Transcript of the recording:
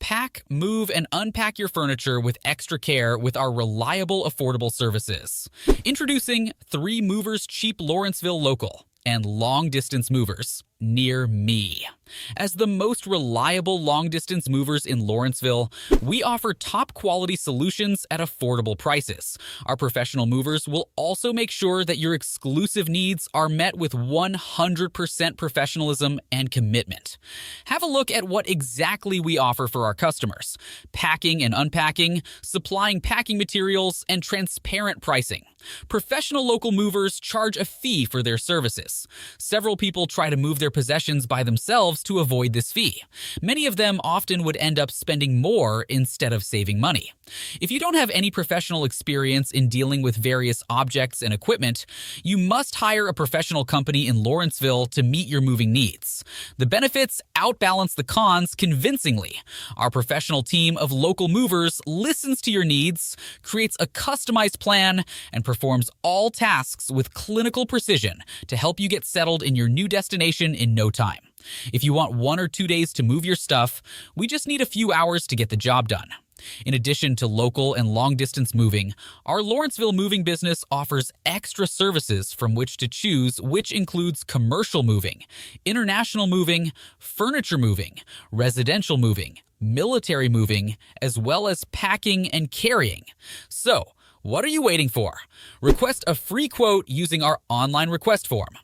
Pack, move, and unpack your furniture with extra care with our reliable, affordable services. Introducing 3 Movers Cheap Lawrenceville Local and Long Distance Movers near me. As the most reliable long-distance movers in Lawrenceville, we offer top-quality solutions at affordable prices. Our professional movers will also make sure that your exclusive needs are met with 100% professionalism and commitment. Have a look at what exactly we offer for our customers: packing and unpacking, supplying packing materials, and transparent pricing. Professional local movers charge a fee for their services. Several people try to move their possessions by themselves to avoid this fee. Many of them often would end up spending more instead of saving money. If you don't have any professional experience in dealing with various objects and equipment, you must hire a professional company in Lawrenceville to meet your moving needs. The benefits outbalance the cons convincingly. Our professional team of local movers listens to your needs, creates a customized plan, and performs all tasks with clinical precision to help you get settled in your new destination in no time. If you want 1 or 2 days to move your stuff, we just need a few hours to get the job done. In addition to local and long-distance moving, our Lawrenceville moving business offers extra services from which to choose, which includes commercial moving, international moving, furniture moving, residential moving, military moving, as well as packing and carrying. So, what are you waiting for? Request a free quote using our online request form.